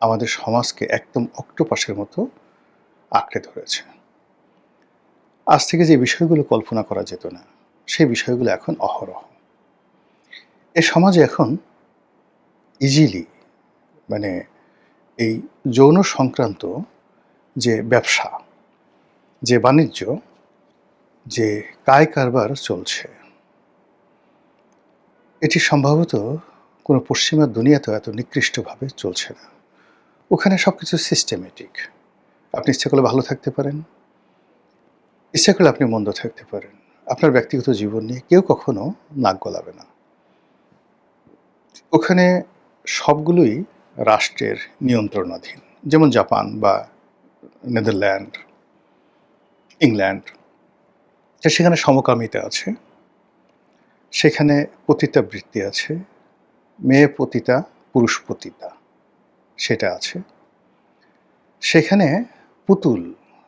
আমাদের সমাজকে একদম অক্টোপাসের মতো আঁকড়ে ধরেছে। আজ থেকে যে বিষয়গুলো কল্পনা করা যেত না, সেই বিষয়গুলো এখন অহরহ। এ সমাজে এখন ইজিলি মানে এই যৌন সংক্রান্ত যে ব্যবসা, যে বাণিজ্য, যে কায় কারবার চলছে, এটি সম্ভবত কোনো পশ্চিমা দুনিয়াতেও এত নিকৃষ্টভাবে চলছে না। ওখানে সবকিছু সিস্টেমেটিক। আপনি ইচ্ছা করলে ভালো থাকতে পারেন, ইচ্ছা করলে আপনি মন্দ থাকতে পারেন। আপনার ব্যক্তিগত জীবন নিয়ে কেউ কখনো নাক গলাবে না। ওখানে সবগুলোই রাষ্ট্রের নিয়ন্ত্রণাধীন। যেমন জাপান বা নেদারল্যান্ড, ইংল্যান্ড। সেখানে সমকামিতা আছে, সেখানে পতিতাবৃত্তি আছে, মেয়ে পতিতা, পুরুষ পতিতা সেটা আছে। সেখানে পুতুল,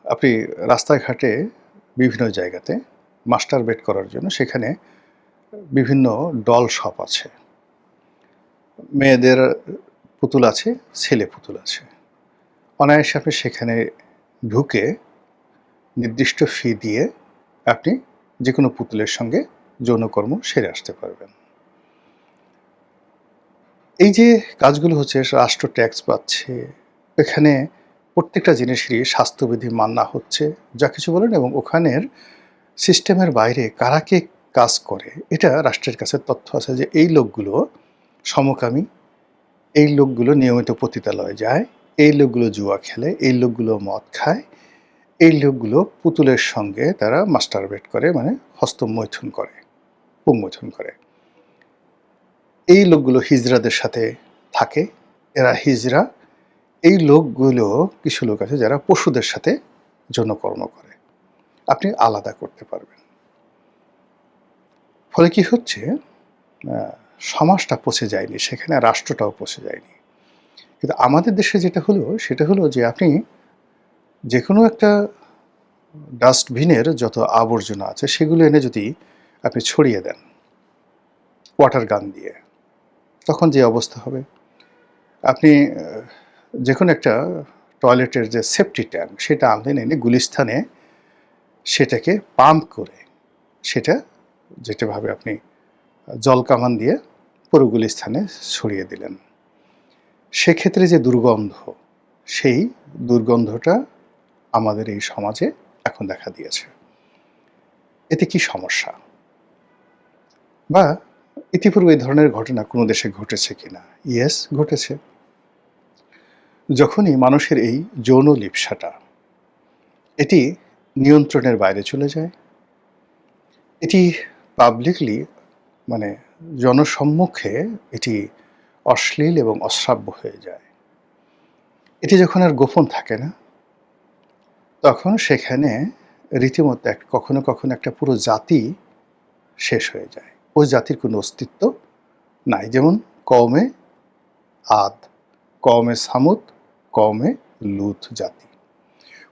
আপনি রাস্তাঘাটে বিভিন্ন জায়গাতে মাস্টারবেট করার জন্য সেখানে বিভিন্ন ডল শপ আছে। মেয়েদের পুতুল আছে, ছেলে পুতুল আছে। অনায়াসে আপনি সেখানে ঢুকে নির্দিষ্ট ফি দিয়ে আপনি যেকোনো পুতুলের সঙ্গে যৌনকর্ম সেরে আসতে পারবেন। এই যে কাজগুলো হচ্ছে, রাষ্ট্র ট্যাক্স পাচ্ছে, এখানে প্রত্যেকটা জিনিসেরই স্বাস্থ্যবিধি মানা হচ্ছে, যা কিছু বলেন, এবং ওখানের সিস্টেমের বাইরে কারা কে কাজ করে এটা রাষ্ট্রের কাছে তথ্য আছে যে এই লোকগুলো সমকামী, এই লোকগুলো নিয়মিত পতিতালয়ে যায়, এই লোকগুলো জুয়া খেলে, এই লোকগুলো মদ খায়, এই লোকগুলো পুতুলের সঙ্গে তারা মাস্টারবেট করে, মানে হস্তমৈথুন করে, পুংমৈথুন করে। এই লোকগুলো হিজড়াদের সাথে থাকে, এরা হিজড়া। এই লোকগুলো, কিছু লোক আছে যারা পশুদের সাথে যৌনকর্ম করে, আপনি আলাদা করতে পারবেন। ফলে কি হচ্ছে, সমাজটা পচে যায়নি, সেখানে রাষ্ট্রটাও পচে যায়নি। কিন্তু আমাদের দেশে যেটা হলো সেটা হলো যে আপনি যে কোনো একটা ডাস্টবিনের যত আবর্জনা আছে সেগুলো এনে যদি আপনি ছড়িয়ে দেন ওয়াটার গান দিয়ে, তখন যে অবস্থা হবে, আপনি যে কোনো একটা টয়লেটের যে সেফটি ট্যাঙ্ক সেটা আনলেন, এনে গুলিস্থানে সেটাকে পাম্প করে সেটা যেটাভাবে আপনি জল কামান দিয়ে পুরো গুলিস্থানে ছড়িয়ে দিলেন, সেক্ষেত্রে যে দুর্গন্ধ, সেই দুর্গন্ধটা আমাদের এই সমাজে এখন দেখা দিয়েছে। এতে কি সমস্যা? বা ইতিপূর্বে এই ধরনের ঘটনা কোনো দেশে ঘটেছে কিনা? ইয়েস, ঘটেছে। যখনই মানুষের এই যৌন লিপ্সাটা এটি নিয়ন্ত্রণের বাইরে চলে যায়, এটি পাবলিকলি, মানে জনসম্মুখে এটি অশ্লীল এবং অশ্রাব্য হয়ে যায়, এটি যখন আর গোপন থাকে না, তখন সেখানে রীতিমতো কখনো কখনো একটা পুরো জাতি শেষ হয়ে যায়। ওই জাতির কোনো অস্তিত্ব নাই। যেমন কওমে আদ, কওমে সামুদ, কওমে লুত জাতি,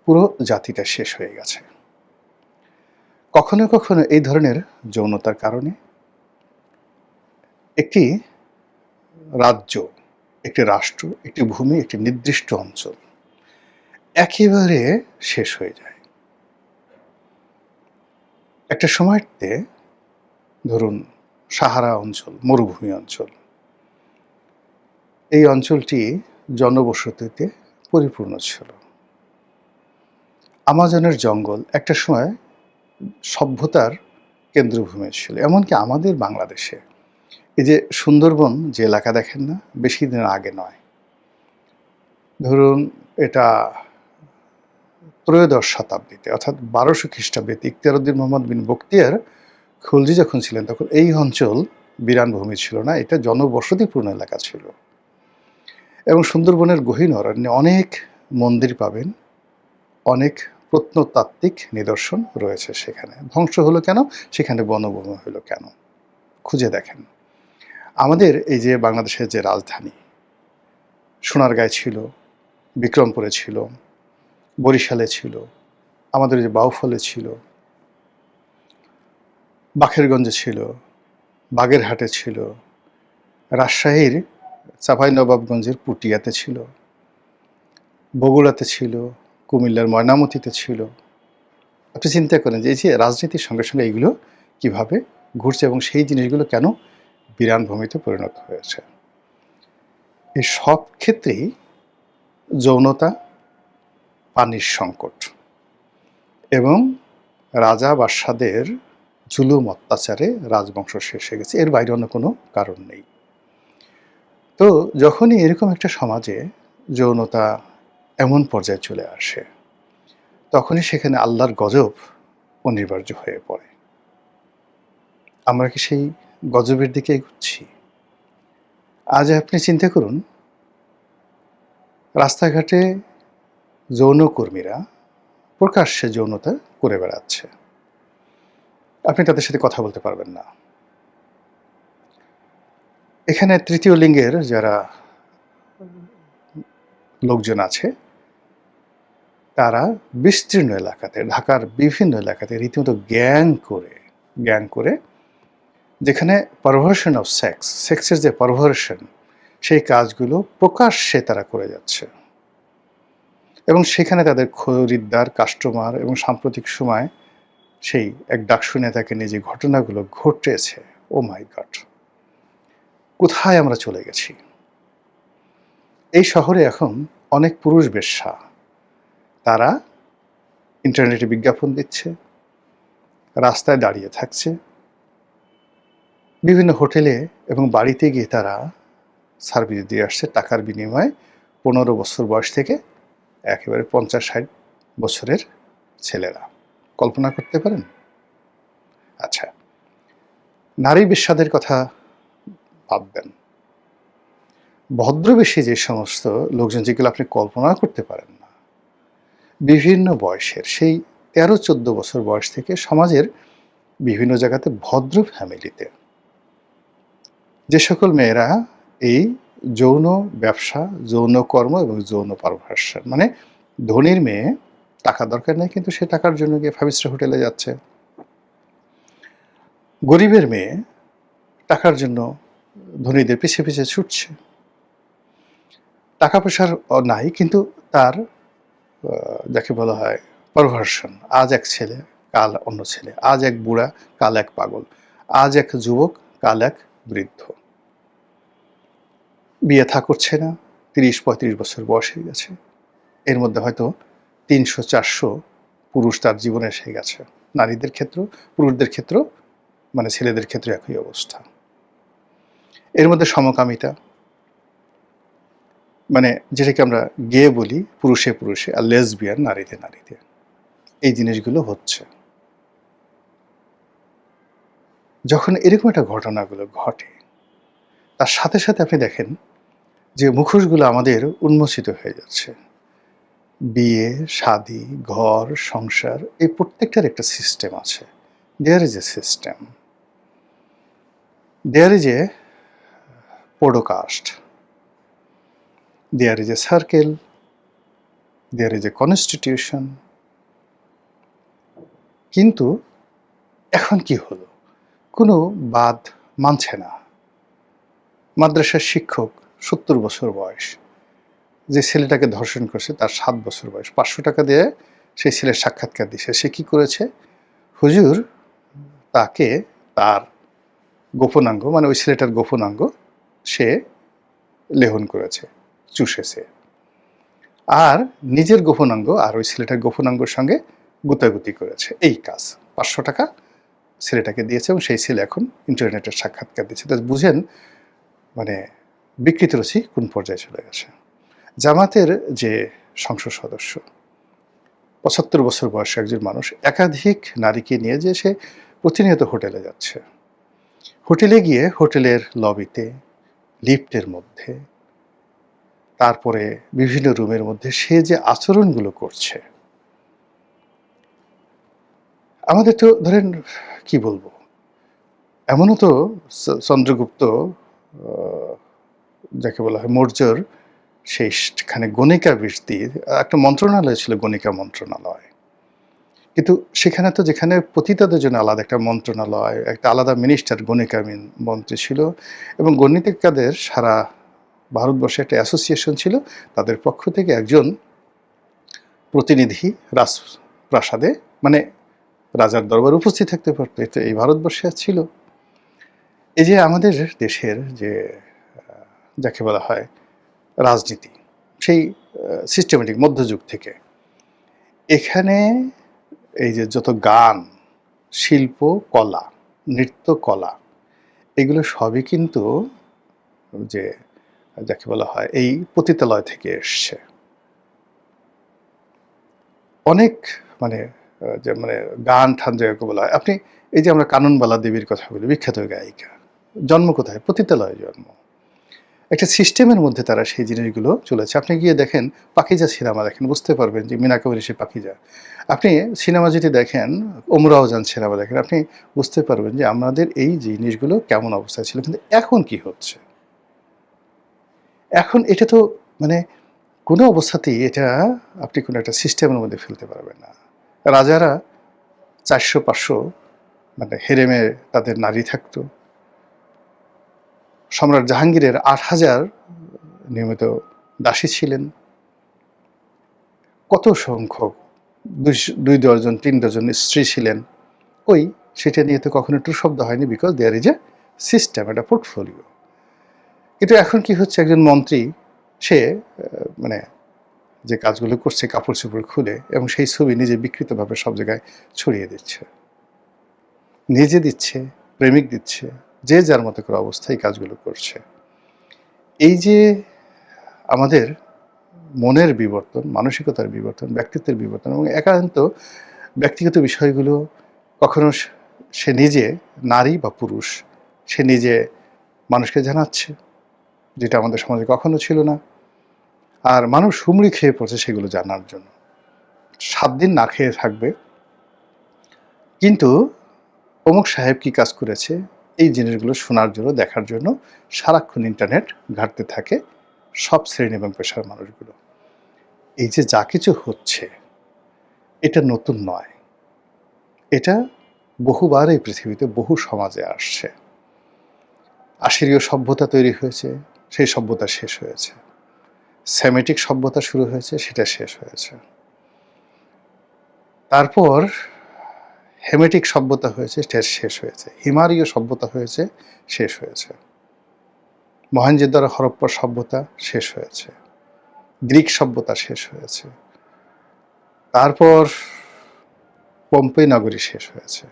পুরো জাতিটা শেষ হয়ে গেছে। কখনো কখনো এই ধরনের যৌনতার কারণে একটি রাজ্য, একটি রাষ্ট্র, একটি ভূমি, একটি নির্দিষ্ট অঞ্চল একেবারে শেষ হয়ে যায়। একটা সময়তে ধরুন সাহারা অঞ্চল, মরুভূমি অঞ্চল, এই অঞ্চলটি জনবসতিতে পরিপূর্ণ ছিল। আমাজনের জঙ্গল একটা সময় সভ্যতার কেন্দ্রভূমি ছিল। এমনকি আমাদের বাংলাদেশে এই যে সুন্দরবন যে এলাকা দেখেন না, বেশি দিন আগে নয়, ধরুন এটা ত্রয়োদশ শতাব্দীতে, অর্থাৎ 1200 খ্রিস্টাব্দে ইখতিয়ারউদ্দিন মোহাম্মদ বিন বখতিয়ার খলজি যখন ছিলেন, তখন এই অঞ্চল বিরান ভূমি ছিল না, এটা জনবসতিপূর্ণ এলাকা ছিল। এবং সুন্দরবনের গহীন অরণ্যে অনেক মন্দির পাবেন, অনেক প্রত্নতাত্ত্বিক নিদর্শন রয়েছে সেখানে। ধ্বংস হলো কেন? সেখানে বনভূমি হলো কেন? খুঁজে দেখেন। আমাদের এই যে বাংলাদেশের যে রাজধানী, সোনারগাঁয়ে ছিল, বিক্রমপুরে ছিল, বরিশালে ছিল, আমাদের যে বাউফলে ছিল, বাখেরগঞ্জে ছিল, বাগেরহাটে ছিল, রাজশাহীর চাঁপাইনবাবগঞ্জের পুটিয়াতে ছিল, বগুড়াতে ছিল, কুমিল্লার ময়নামতিতে ছিল। আপনি চিন্তা করেন যে এই যে রাজনীতির সঙ্গে সঙ্গে এইগুলো কিভাবে ঘুরছে এবং সেই জিনিসগুলো কেন বিরান ভূমিতে পরিণত হয়েছে। এই সব ক্ষেত্রেই যৌনতা, পানির সংকট এবং রাজা বাদশাদের জুলুম অত্যাচারে রাজবংশ শেষ হয়ে গেছে, এর বাইরে অন্য কোনো কারণ নেই। তো যখনই এরকম একটা সমাজে যৌনতা এমন পর্যায়ে চলে আসে, তখনই সেখানে আল্লাহর গজব অনিবার্য হয়ে পড়ে। আমরা কি সেই গজবের দিকে এগুচ্ছি? আজ আপনি চিন্তা করুন, রাস্তাঘাটে যৌনকর্মীরা প্রকাশ্যে যৌনতা করে বেড়াচ্ছে, আপনি তাদের সাথে কথা বলতে পারবেন না। এখানে তৃতীয় লিঙ্গের যারা লোকজন আছে, তারা বিস্তীর্ণ এলাকাতে, ঢাকার বিভিন্ন এলাকাতে রীতিমতো গ্যাং করে যেখানে পারভার্সন অফ সেক্সের যে পারভার্সন, সেই কাজগুলো প্রকাশ্যে তারা করে যাচ্ছে এবং সেখানে তাদের খরিদ্দার, কাস্টমার এবং সাম্প্রতিক সময় সেই এক ডাকসু নেতাকে নিয়ে যে ঘটনাগুলো ঘটেছে, ও মাই গড, কোথায় আমরা চলে গেছি! এই শহরে এখন অনেক পুরুষ বেশ্যা, তারা ইন্টারনেটে বিজ্ঞাপন দিচ্ছে, রাস্তায় দাঁড়িয়ে থাকছে, বিভিন্ন হোটেলে এবং বাড়িতে গিয়ে তারা সার্ভিস দিয়ে আসছে টাকার বিনিময়ে। 15 বছর বয়স থেকে একেবারে 50-60 বছরের ছেলেরা। কল্পনা করতে পারেন? আচ্ছা, নারী বেশ্যাদের কথা বাদ দেন, ভদ্রবেশী যে সমস্ত লোকজন, যেগুলো আপনি কল্পনা করতে পারেন না, বিভিন্ন বয়সের, সেই 13-14 বছর বয়স থেকে সমাজের বিভিন্ন জায়গাতে ভদ্র ফ্যামিলিতে যে সকল মেয়েরা এই যৌন ব্যবসা, যৌন কর্ম এবং যৌন পারভার্সন, মানে ধনীর মেয়ে, টাকা দরকার নেই কিন্তু সে টাকার জন্য গিয়ে 5 স্টার হোটেলে যাচ্ছে, গরিবের মেয়ে টাকার জন্য ধনীদের পিছে পিছে ছুটছে, টাকা পয়সার নাই কিন্তু তার যাকে বলা হয় পারভার্সন, আজ এক ছেলে কাল অন্য ছেলে, আজ এক বুড়া কাল এক পাগল, আজ এক যুবক কাল এক বৃদ্ধ, বিয়ে থা করছে না, 30-35 বছর বয়স হয়ে গেছে, এর মধ্যে হয়তো 300-400 পুরুষ তার জীবনে এসে গেছে। নারীদের ক্ষেত্র, পুরুষদের ক্ষেত্র, মানে ছেলেদের ক্ষেত্রে একই অবস্থা। এর মধ্যে সমকামিতা, মানে যেটাকে আমরা গে বলি, পুরুষে পুরুষে, আর লেসবিয়ান নারীতে নারীতে, এই জিনিসগুলো হচ্ছে। যখন এরকম একটা ঘটনাগুলো ঘটে, তার সাথে সাথে আপনি দেখেন যে মুখোশগুলো আমাদের উন্মোচিত হয়ে যাচ্ছে। বিয়ে, শাদী, ঘর, সংসার, এই প্রত্যেকটার একটা সিস্টেম আছে। There is a system, there is a podcast, there is a circle, there is a constitution. কিন্তু এখন কি হলো, কোনো বাদ মানছে না। মাদ্রাসার শিক্ষক, 70 বছর বয়স, যে ছেলেটাকে ধর্ষণ করছে তার 7 বছর বয়স, 500 টাকা দিয়ে সেই ছেলের সাক্ষাৎকার দিছে। সে কি করেছে, হুজুর তাকে তার গোপনাঙ্গ, মানে ওই ছেলেটার গোপনাঙ্গ সে লেহন করেছে, চুষেছে, আর নিজের গোপনাঙ্গ আর ওই ছেলেটার গোপনাঙ্গর সঙ্গে গুতাগুতি করেছে। এই কাজ 500 টাকা ছেলেটাকে দিয়েছে এবং সেই ছেলে এখন ইন্টারনেটের সাক্ষাৎকার দিচ্ছে। তো বুঝেন মানে বিকৃত রুচি কোন পর্যায়ে চলে গেছে। জামাতের যে সংসদ সদস্য, 75 বছর বয়সী একজন মানুষ, একাধিক নারীকে নিয়ে যে সে প্রতিনিয়ত হোটেলে যাচ্ছে, হোটেলে গিয়ে হোটেলের লবিতে, লিফটের মধ্যে, তারপরে বিভিন্ন রুমের মধ্যে সে যে আচরণগুলো করছে, আমাদের তো ধরেন কি বলবো, এমনও তো চন্দ্রগুপ্ত যাকে বলা হয় মৌর্যর সেইখানে গণিকা বৃত্তি একটা মন্ত্রণালয় ছিল, গণিকা মন্ত্রণালয়, কিন্তু সেখানে তো যেখানে পতিতাদের জন্য আলাদা একটা মন্ত্রণালয়, একটা আলাদা মিনিস্টার, গণিকা মন্ত্রী ছিল, এবং গণিতিকাদের সারা ভারতবর্ষে একটা অ্যাসোসিয়েশন ছিল, তাদের পক্ষ থেকে একজন প্রতিনিধি রাজপ্রাসাদে মানে রাজার দরবারে উপস্থিত থাকতে পারতো। এটা এই ভারতবর্ষে ছিল। এই যে আমাদের দেশের যে যাকে বলা হয় রাজনীতি, সেই সিস্টেমেটিক মধ্যযুগ থেকে এখানে এই যে যত গান, শিল্প, কলা, নৃত্য কলা, এগুলো সবই কিন্তু যে যাকে বলা হয় এই পতিতালয় থেকে এসছে। অনেক মানে যে মানে গান ঠান যাকে বলা হয়, আপনি এই যে আমরা কাননবালা দেবীর কথা বলি, বিখ্যাত গায়িকা, জন্ম কোথায়? পতিতালয়ে জন্ম। একটা সিস্টেমের মধ্যে তারা সেই জিনিসগুলো চলেছে। আপনি গিয়ে দেখেন পাখিজা সিনেমা দেখেন, বুঝতে পারবেন যে মিনা কাবারি সে পাখিজা। আপনি সিনেমা যদি দেখেন, ওমরাও যান সিনেমা দেখেন, আপনি বুঝতে পারবেন যে আমাদের এই জিনিসগুলো কেমন অবস্থায় ছিল। কিন্তু এখন কি হচ্ছে? এখন এটা তো মানে কোনো অবস্থাতেই এটা আপনি কোনো একটা সিস্টেমের মধ্যে ফেলতে পারবেন না। রাজারা ৪০০-৫০০ মানে হেরেমে তাদের নারী থাকতো। সম্রাট জাহাঙ্গীরের ৮,০০০ নিয়মিত দাসী ছিলেন। কত সংখ্যক ২ ডজন ৩ ডজন স্ত্রী ছিলেন। সেটা নিয়ে তো কখনো টু শব্দ হয়নি, because there is a system, একটা পোর্টফোলিও। কিন্তু এখন কি হচ্ছে, একজন মন্ত্রী সে মানে যে কাজগুলো করছে কাপড় চোপড় খুলে এবং সেই ছবি নিজে বিকৃতভাবে সব জায়গায় ছড়িয়ে দিচ্ছে, নিজে দিচ্ছে, প্রেমিক দিচ্ছে, যে যার মতো করে অবস্থায় কাজগুলো করছে। এই যে আমাদের মনের বিবর্তন, মানসিকতার বিবর্তন, ব্যক্তিত্বের বিবর্তন এবং একান্ত ব্যক্তিগত বিষয়গুলো কখনো সে নিজে নারী বা পুরুষ সে নিজে মানুষকে জানাচ্ছে, যেটা আমাদের সমাজে কখনো ছিল না। আর মানুষ হুমড়ি খেয়ে পড়ছে সেগুলো জানার জন্য। ৭ দিন না খেয়ে থাকবে, কিন্তু অমুক সাহেব কি কাজ করেছে এই জিনিসগুলো শোনার জন্য, দেখার জন্য সারাক্ষণ ইন্টারনেট ঘাঁটতে থাকে সব শ্রেণী এবং পেশার মানুষগুলো। এই যে যা কিছু হচ্ছে এটা নতুন নয়, এটা বহুবার এই পৃথিবীতে বহু সমাজে আসছে। আশিরীয় সভ্যতা তৈরি হয়েছে, সেই সভ্যতা শেষ হয়েছে। সেমেটিক সভ্যতা শুরু হয়েছে, সেটা শেষ হয়েছে। তারপর হেমেটিক সভ্যতা হয়েছে, সেটা শেষ হয়েছে। হিমালীয় সভ্যতা হয়েছে, শেষ হয়েছে। মহেঞ্জোদারো হরপ্পা সভ্যতা শেষ হয়েছে। গ্রিক সভ্যতা শেষ হয়েছে। তারপর পম্পেই নগরী শেষ হয়েছে।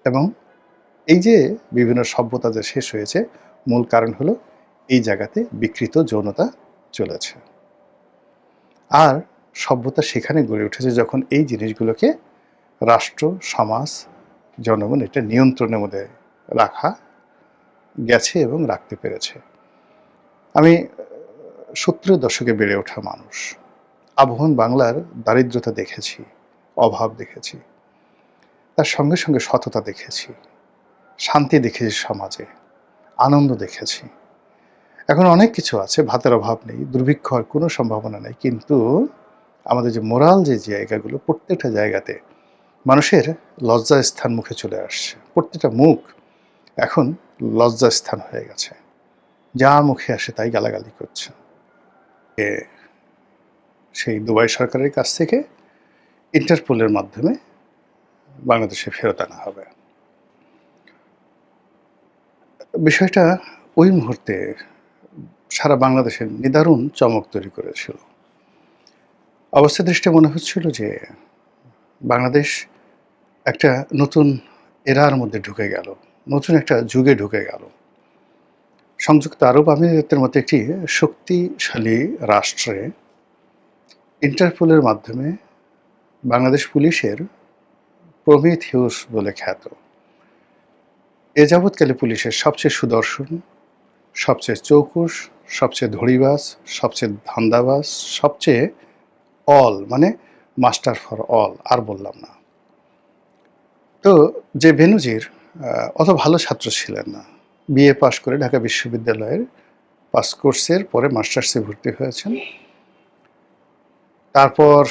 এবং এই যে বিভিন্ন সভ্যতা যে শেষ হয়েছে, মূল কারণ হলো এই জায়গাতে বিকৃত যৌনতা চলেছে। আর সভ্যতা সেখানে গড়ে উঠেছে যখন এই জিনিসগুলোকে রাষ্ট্র, সমাজ, জনগণ এটা নিয়ন্ত্রণের মধ্যে রাখা গেছে এবং রাখতে পেরেছে। আমি 70-এর দশকে বেড়ে ওঠা মানুষ, আবহমান বাংলার দারিদ্রতা দেখেছি, অভাব দেখেছি, তার সঙ্গে সঙ্গে সততা দেখেছি, শান্তি দেখেছি, সমাজে আনন্দ দেখেছি। এখন অনেক কিছু আছে, ভাতের অভাব নেই, দুর্ভিক্ষ হওয়ার কোনো সম্ভাবনা নেই, কিন্তু আমাদের যে মোরাল যে জায়গাগুলো, প্রত্যেকটা জায়গাতে মানুষের লজ্জার স্থান মুখে চলে আসছে। প্রত্যেকটা মুখ এখন লজ্জার স্থান হয়ে গেছে, যা মুখে আসে তাই গালাগালি করছে। সেই দুবাই সরকারের কাছ থেকে ইন্টারপোলের মাধ্যমে বাংলাদেশে ফেরত আনা হবে। বিষয়টা ওই মুহূর্তে সারা বাংলাদেশের নিদারুণ চমক তৈরি করেছিল। অবস্থা দৃষ্টিতে মনে হচ্ছিল যে বাংলাদেশ একটা নতুন এরার মধ্যে ঢুকে গেল, নতুন একটা যুগে ঢুকে গেল। সংযুক্ত আরব আমিরাতের মতো একটি শক্তিশালী রাষ্ট্রে ইন্টারপোলের মাধ্যমে বাংলাদেশ পুলিশের প্রমিথিউস বলে খ্যাত, এ যাবৎকালে পুলিশের সবচেয়ে সুদর্শন, সবচেয়ে চৌকুশ, সবচেয়ে ধড়িবাজ, সবচেয়ে ধান্দাবাজ, সবচেয়ে অল মানে মাস্টার ফর অল, আর বললাম না। তো যে বেনজির অত ভালো ছাত্র ছিলেন না, বিএ পাশ করে ঢাকা বিশ্ববিদ্যালয়ের পাস কোর্সের পরে মাস্টার্সে ভর্তি হয়েছেন। তারপর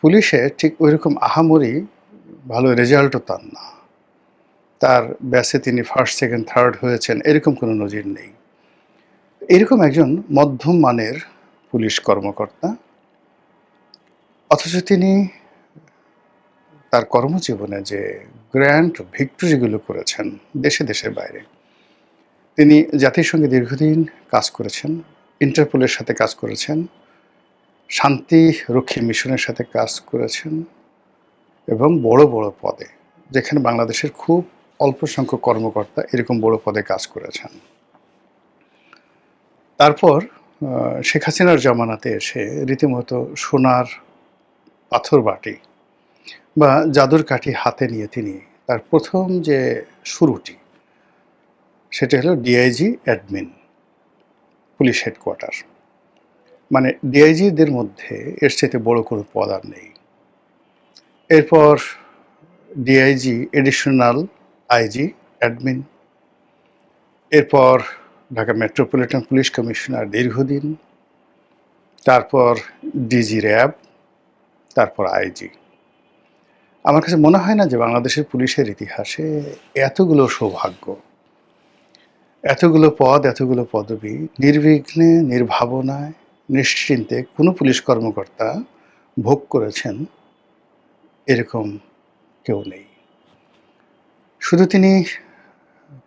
পুলিশে ঠিক ওইরকম আহামরি ভালো রেজাল্টও তার না, তার ব্যাচে তিনি ফার্স্ট, সেকেন্ড, থার্ড হয়েছেন, এরকম কোনো নজির নেই। এরকম একজন মধ্যম মানের পুলিশ কর্মকর্তা অথচ তিনি তার কর্মজীবনে যে গ্র্যান্ড ভিক্টরিগুলো করেছেন দেশে দেশের বাইরে, তিনি জাতিসংঘে দীর্ঘদিন কাজ করেছেন, ইন্টারপোলের সাথে কাজ করেছেন, শান্তিরক্ষী মিশনের সাথে কাজ করেছেন এবং বড় বড় পদে, যেখানে বাংলাদেশের খুব অল্প সংখ্যক কর্মকর্তা এরকম বড় পদে কাজ করেছেন। তারপর শেখ হাসিনার জামানাতে এসে রীতিমতো সোনার পাথর বাটি বা জাদুর কাঠি হাতে নিয়ে তিনি তার প্রথম যে শুরুটি, সেটা হলো ডিআইজি অ্যাডমিন, পুলিশ হেডকোয়ার্টার। মানে ডিআইজিদের মধ্যে এর চাইতে বড় কোনো পদ আর নেই। এরপর ডিআইজি এডিশনাল আইজি অ্যাডমিন, এরপর ঢাকা মেট্রোপলিটন পুলিশ কমিশনার দীর্ঘদিন, তারপর ডিজি র্যাব, তারপর আইজি। আমার কাছে মনে হয় না যে বাংলাদেশের পুলিশের ইতিহাসে এতগুলো সৌভাগ্য, এতগুলো পদ, এতগুলো পদবি নির্বিঘ্নে, নির্ভাবনায়, নিশ্চিন্তে কোনো পুলিশ কর্মকর্তা ভোগ করেছেন এরকম কেউ নেই। শুধু তিনি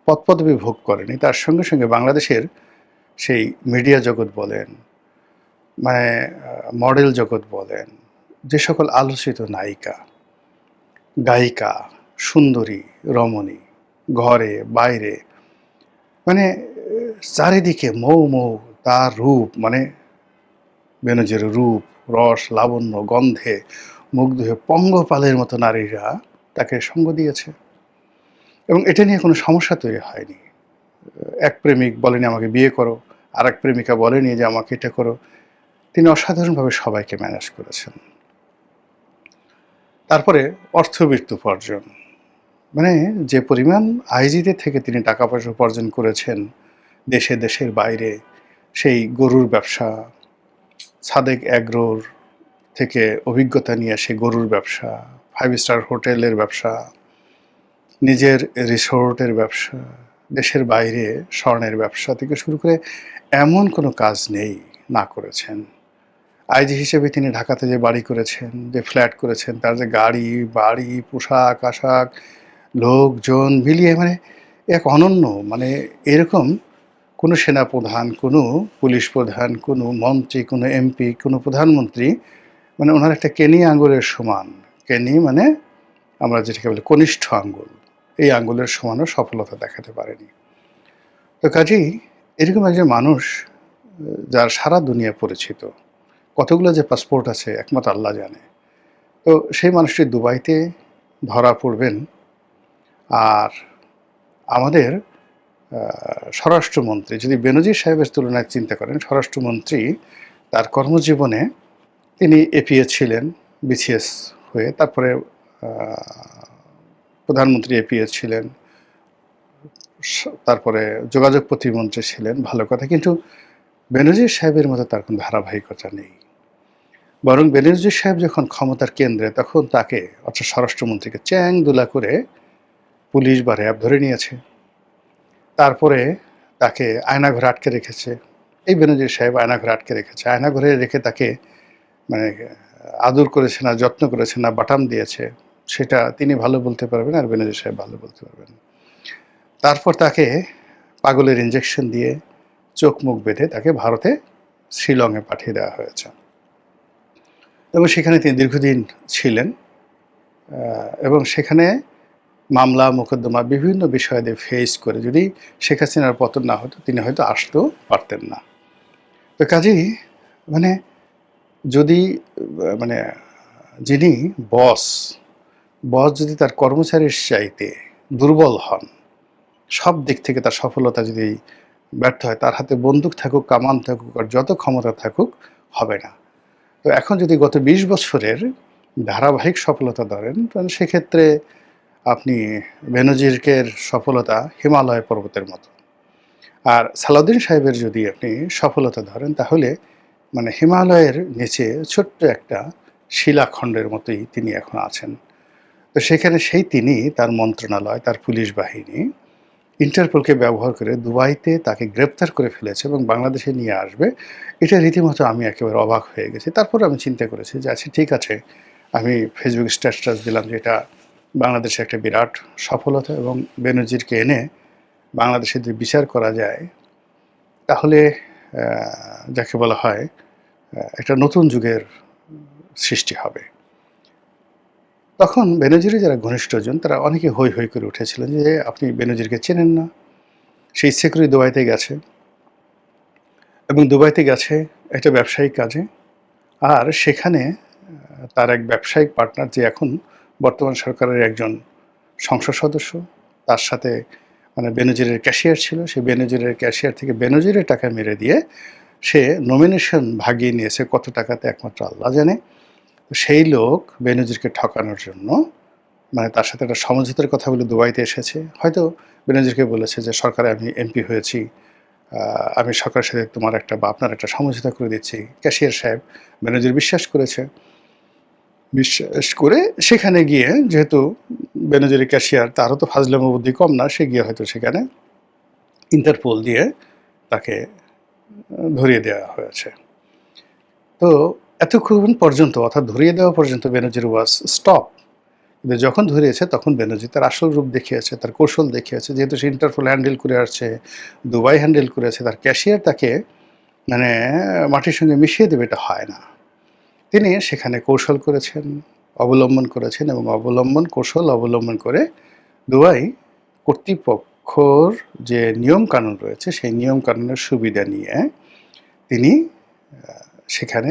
পদপদবি ভোগ করেনি, তার সঙ্গে সঙ্গে বাংলাদেশের সেই মিডিয়া জগৎ বলেন, মানে মডেল জগৎ বলেন, যে সকল আলোচিত নায়িকা, গায়িকা, সুন্দরী, রমণী, ঘরে বাইরে, মানে চারিদিকে মৌ মৌ তার রূপ, মানে বেনজির রূপ, রস, লাবণ্য, গন্ধে মুগ্ধ হয়ে পঙ্গপালের মতো নারীরা তাকে সঙ্গ দিয়েছে এবং এটা নিয়ে কোনো সমস্যা তৈরি হয়নি। এক প্রেমিক বলেনি আমাকে বিয়ে করো, আর এক প্রেমিকা বলেনি যে আমাকে এটা করো। তিনি অসাধারণভাবে সবাইকে ম্যানেজ করেছেন। তারপরে অর্থবিত্ত উপার্জন, মানে যে পরিমাণ আইজিদের থেকে তিনি টাকা পয়সা উপার্জন করেছেন দেশে দেশের বাইরে, সেই গরুর ব্যবসা, সাদেক অ্যাগ্রোর থেকে অভিজ্ঞতা নিয়ে সেই গরুর ব্যবসা, 5 স্টার হোটেলের ব্যবসা, নিজের রিসোর্টের ব্যবসা, দেশের বাইরে স্বর্ণের ব্যবসা থেকে শুরু করে এমন কোনো কাজ নেই না করেছেন। আইজি হিসেবে তিনি ঢাকাতে যে বাড়ি করেছেন, যে ফ্ল্যাট করেছেন, তার যে গাড়ি বাড়ি, পোশাক আশাক, লোকজন মিলিয়ে মানে এক অনন্য, মানে এরকম কোনো সেনাপ্রধান, কোনো পুলিশ প্রধান, কোনো মন্ত্রী, কোনো এমপি, কোনো প্রধানমন্ত্রী, মানে ওনার একটা কেনি আঙুলের সমান, কেনি মানে আমরা যেটাকে বলি কনিষ্ঠ আঙ্গুল, এই আঙ্গুলের সমানও সফলতা দেখাতে পারেনি। তো কাজেই এরকম একজন মানুষ, যার সারা দুনিয়া পরিচিত, কতগুলো যে পাসপোর্ট আছে একমাত্র আল্লাহ জানে, তো সেই মানুষটি দুবাইতে ধরা পড়বেন। আর আমাদের স্বরাষ্ট্রমন্ত্রী, যদি বেনজির সাহেবের তুলনায় চিন্তা করেন, স্বরাষ্ট্রমন্ত্রী তার কর্মজীবনে তিনি এপিএ ছিলেন বিসিএস হয়ে, তারপরে প্রধানমন্ত্রী এপিএ ছিলেন, তারপরে যোগাযোগ প্রতিমন্ত্রী ছিলেন, ভালো কথা, কিন্তু বেনজির সাহেবের মতো তার কোনো ধারাবাহিকতা নেই। বরং বেনজির সাহেব যখন ক্ষমতার কেন্দ্রে, তখন তাকে, অর্থাৎ স্বরাষ্ট্রমন্ত্রীকে চ্যাং দুলা করে পুলিশ বা র্যাব ধরে নিয়েছে, তারপরে তাকে আয়নাঘরে আটকে রেখেছে। এই বেনজির সাহেব আয়নাঘরে আটকে রেখেছে, আয়নাঘরে রেখে তাকে মানে আদর করেছে না, যত্ন করেছে না, বাটাম দিয়েছে, সেটা তিনি ভালো বলতে পারবেন আর বেনজির সাহেব ভালো বলতে পারবেন। তারপর তাকে পাগলের ইঞ্জেকশন দিয়ে চোখ মুখ বেঁধে তাকে ভারতে শিলংয়ে পাঠিয়ে দেওয়া হয়েছে এবং সেখানে তিনি দীর্ঘদিন ছিলেন এবং সেখানে মামলা মোকদ্দমা বিভিন্ন বিষয়ে ফেস করে, যদি শেখ হাসিনার পতন না হতো তিনি হয়তো আসতেও পারতেন না। তো কাজেই মানে যদি মানে যিনি বস যদি তার কর্মচারীর চাইতে দুর্বল হন, সব দিক থেকে তার সফলতা যদি ব্যর্থ হয়, তার হাতে বন্দুক থাকুক, কামান থাকুক, আর যত ক্ষমতা থাকুক, হবে না। তো এখন যদি গত 20 বছরের ধারাবাহিক সফলতা ধরেন, তাহলে সেক্ষেত্রে আপনি বেনজিরের সফলতা হিমালয় পর্বতের মতো, আর সালাউদ্দিন সাহেবের যদি আপনি সফলতা ধরেন, তাহলে মানে হিমালয়ের নিচে ছোট্ট একটা শিলাখণ্ডের মতোই তিনি এখন আছেন। তো সেখানে তিনি, তার মন্ত্রণালয়, তার পুলিশ বাহিনী ইন্টারপোলকে ব্যবহার করে দুবাইতে তাকে গ্রেপ্তার করে ফেলেছে এবং বাংলাদেশে নিয়ে আসবে, এটা রীতিমতো আমি একেবারে অবাক হয়ে গেছি। তারপর আমি চিন্তা করেছি যে আচ্ছা ঠিক আছে, আমি ফেসবুক স্ট্যাটাস দিলাম যে এটা বাংলাদেশে একটা বিরাট সফলতা এবং বেনজিরকে এনে বাংলাদেশে যদি বিচার করা যায় তাহলে যাকে বলা হয় একটা নতুন যুগের সৃষ্টি হবে। তখন বেনজিরের যারা ঘনিষ্ঠজন তারা অনেকে হৈ হৈ করে উঠেছিলেন যে আপনি বেনজিরকে চেনেন না, সে ইচ্ছে করে দুবাইতে গেছে এবং দুবাইতে গেছে একটা ব্যবসায়িক কাজে। আর সেখানে তার এক ব্যবসায়িক পার্টনার যে এখন বর্তমান সরকারের একজন সংসদ সদস্য, তার সাথে মানে বেনজিরের ক্যাশিয়ার ছিল, সেই বেনজিরের ক্যাশিয়ার থেকে বেনজিরের টাকা মেরে দিয়ে সে নমিনেশন ভাগিয়ে নিয়েছে, কত টাকাতে একমাত্র আল্লাহ জানে। সেই লোক বেনজিরকে ঠকানোর জন্য মানে তার সাথে একটা সমঝোতার কথা বলে দুবাইতে এসেছে। হয়তো বেনজিরকে বলেছে যে সরকারে আমি এমপি হয়েছি, আমি সরকারের সাথে তোমার একটা বা আপনার একটা সমঝোতা করে দিচ্ছি। ক্যাশিয়ার সাহেব বেনজির বিশ্বাস করেছে। বিশ্বাস করে সেখানে গিয়ে যেহেতু বেনজিরের ক্যাশিয়ার তারও তো ফাজলামো বুদ্ধি কম না, সে গিয়ে হয়তো সেখানে ইন্টারপোল দিয়ে তাকে ধরিয়ে দেওয়া হয়েছে। তো এতক্ষণ পর্যন্ত অর্থাৎ ধরিয়ে দেওয়া পর্যন্ত বেনজির ওয়াজ স্টপ। কিন্তু যখন ধরিয়েছে তখন বেনজির তার আসল রূপ দেখিয়েছে, তার কৌশল দেখিয়েছে। যেহেতু সে ইন্টারপোল হ্যান্ডেল করে আসছে, দুবাই হ্যান্ডেল করেছে, তার ক্যাশিয়ার তাকে মানে মাটির সঙ্গে মিশিয়ে দেবে, এটা হয় না। তিনি সেখানে কৌশল করেছেন, অবলম্বন করেছেন এবং কৌশল অবলম্বন করে দুবাই কর্তৃপক্ষর যে নিয়মকানুন রয়েছে সেই নিয়মকানুনের সুবিধা নিয়ে তিনি সেখানে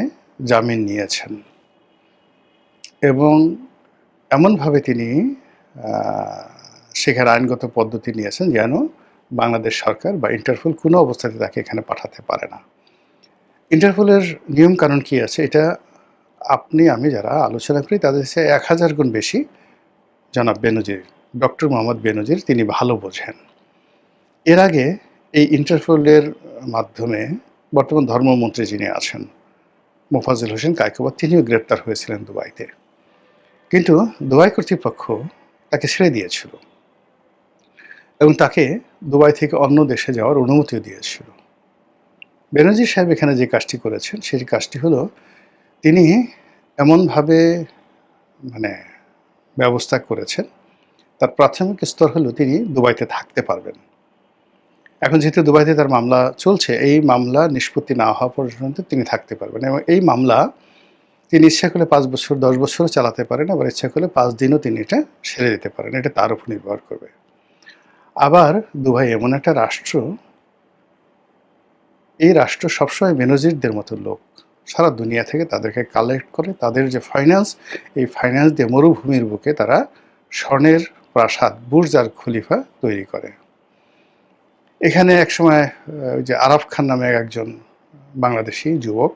জামিন নিয়েছেন এবং এমনভাবে তিনি সেখানে আইনগত পদ্ধতি নিয়েছেন যেন বাংলাদেশ সরকার বা ইন্টারপোল কোনো অবস্থাতে তাকে এখানে পাঠাতে পারে না। ইন্টারপোলের নিয়মকানুন কী আছে এটা আপনি আমি যারা আলোচনা করি তাদের চেয়ে 1000 গুণ বেশি জনাব বেনজির, ডক্টর মোহাম্মদ বেনজির তিনি ভালো বোঝেন। এর আগে এই ইন্টারপোলের মাধ্যমে বর্তমান ধর্মমন্ত্রী যিনি আছেন মোফাজ্জল হোসেন কায়কোবাদ, তিনিও গ্রেপ্তার হয়েছিলেন দুবাইতে, কিন্তু দুবাই কর্তৃপক্ষ তাকে ছেড়ে দিয়েছিল এবং তাকে দুবাই থেকে অন্য দেশে যাওয়ার অনুমতিও দিয়েছিল। বেনজির সাহেব এখানে যে কাজটি করেছেন সেই কাজটি হলো তিনি এমনভাবে মানে ব্যবস্থা করেছেন, তার প্রাথমিক স্তর হলো তিনি দুবাইতে থাকতে পারবেন। এখন যেহেতু দুবাইতে তার মামলা চলছে, এই মামলা নিষ্পত্তি না হওয়া পর্যন্ত তিনি থাকতে পারবেন এবং এই মামলা তিনি ইচ্ছা করলে 5 বছর 10 বছরও চালাতে পারেন, আবার ইচ্ছা করলে 5 দিনও তিনি এটা সেরে দিতে পারেন। এটা তার উপর নির্ভর করবে। আবার দুবাই এমন একটা রাষ্ট্র, এই রাষ্ট্র সবসময় বেনজিরদের মতো লোক সারা দুনিয়া থেকে তাদেরকে কালেক্ট করে, তাদের যে ফাইন্যান্স, এই ফাইন্যান্স দিয়ে মরুভূমির বুকে তারা স্বর্ণের প্রাসাদ বুর্জ আর খলিফা তৈরি করে। এখানে একসময় ওই যে আরাফ খান নামে একজন বাংলাদেশি যুবক,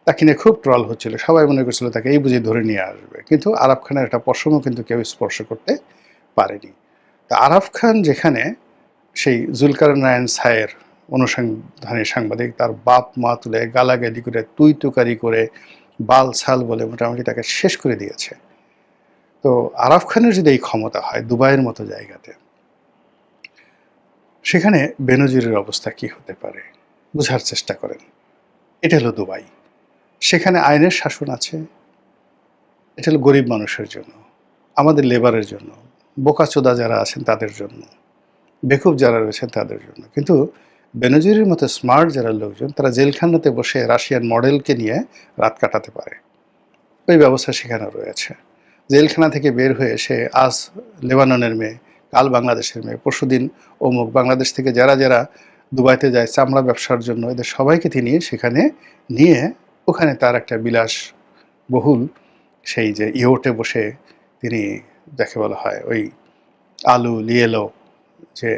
তাকে নিয়ে খুব ট্রল হচ্ছিল, সবাই মনে করছিল তাকে এই বুঝে ধরে নিয়ে আসবে, কিন্তু আরাফ খানের একটা পশমও কিন্তু কেউ স্পর্শ করতে পারেনি। তা আরাফ খান যেখানে সেই জুলকারনায়ন সায়ের অনুসন্ধানী সাংবাদিক, তার বাপ মা তুলে গালাগালি করে তুই তুকারি করে বাল ছাল বলে মোটামুটি তাকে শেষ করে দিয়েছে। তো আরাফ খানের যদি এই ক্ষমতা হয় দুবাইয়ের মতো জায়গাতে, সেখানে বেনজিরের অবস্থা কি হতে পারে বোঝার চেষ্টা করেন। এটা হলো দুবাই, সেখানে আইনের শাসন আছে। এটা হলো গরিব মানুষের জন্য, আমাদের লেবারের জন্য, বোকাচোদা যারা আছেন তাদের জন্য, বেকুব যারা রয়েছেন তাদের জন্য। কিন্তু বেনজিরের মতো স্মার্ট যারা লোকজন, তারা জেলখানাতে বসে রাশিয়ান মডেলকে নিয়ে রাত কাটাতে পারে, ওই ব্যবস্থা সেখানে রয়েছে। জেলখানা থেকে বের হয়ে সে আজ লেবাননের মেয়ে, কাল বাংলাদেশের মেয়ে, পরশুদিন অমুক। বাংলাদেশ থেকে যারা যারা দুবাইতে যায় চামড়া ব্যবসার জন্য, এদের সবাইকে তিনি সেখানে নিয়ে ওখানে তার একটা বিলাস বহুল সেই যে ইয়োটে বসে তিনি, যাকে বলা হয় ওই আলু লিয়েলো, যে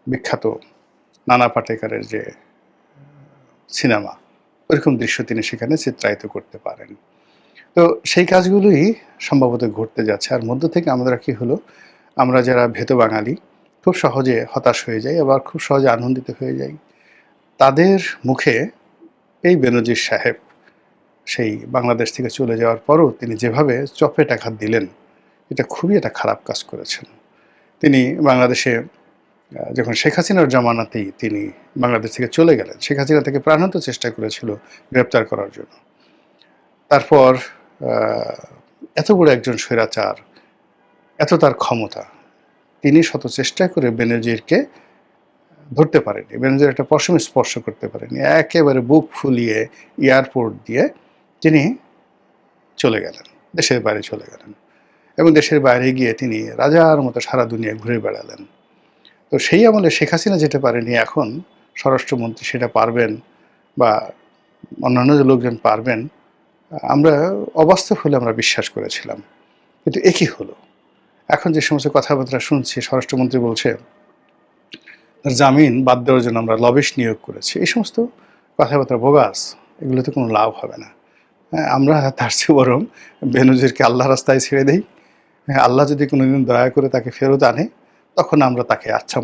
বিখ্যাত নানা পাটেকারের যে সিনেমা, ওইরকম দৃশ্য তিনি সেখানে চিত্রায়িত করতে পারেন। তো সেই কাজগুলোই সম্ভবত ঘটতে যাচ্ছে। আর মধ্য থেকে আমরা কি হলো, আমরা যারা ভেতো বাঙালি খুব সহজে হতাশ হয়ে যাই, আবার খুব সহজে আনন্দিত হয়ে যাই। তাদের মুখে এই বেনজির সাহেব সেই বাংলাদেশ থেকে চলে যাওয়ার পরও তিনি যেভাবে চপেট আঘাত দিলেন, এটা খুবই একটা খারাপ কাজ করেছেন। তিনি বাংলাদেশে যখন শেখ হাসিনার জামানাতেই তিনি বাংলাদেশ থেকে চলে গেলেন, শেখ হাসিনা থেকে প্রাণান্ত চেষ্টা করেছিল গ্রেপ্তার করার জন্য। তারপর এত বড় একজন স্বৈরাচার, এত তার ক্ষমতা, তিনি শত চেষ্টা করে বেনজিরকে ধরতে পারেনি, বেনজির একটা পশম স্পর্শ করতে পারেনি। একেবারে বুক ফুলিয়ে এয়ারপোর্ট দিয়ে তিনি চলে গেলেন, দেশের বাইরে চলে গেলেন, এবং দেশের বাইরে গিয়ে তিনি রাজার মতো সারা দুনিয়া ঘুরে বেড়ালেন। তো সেই আমলে শেখ হাসিনা যেতে পারেনি, এখন স্বরাষ্ট্রমন্ত্রী সেটা পারবেন বা অন্যান্য যে লোকজন পারবেন, আমরা অবাস্তব হলে আমরা বিশ্বাস করেছিলাম। কিন্তু একই হলো। এখন যে সমস্ত কথাবার্তা শুনছি, স্বরাষ্ট্রমন্ত্রী বলছে জামিন বাদ দেওয়ার জন্য আমরা লবিস্ট নিয়োগ করেছি, এই সমস্ত কথাবার্তা বোগাস, এগুলোতে কোনো লাভ হবে না। আমরা তার চেয়ে বরং বেনজিরকে আল্লাহ রাস্তায় ছেড়ে দেই। আল্লাহ যদি কোনোদিন দয়া করে তাকে ফেরত আনে, তখন আমরা তাকে আচ্ছা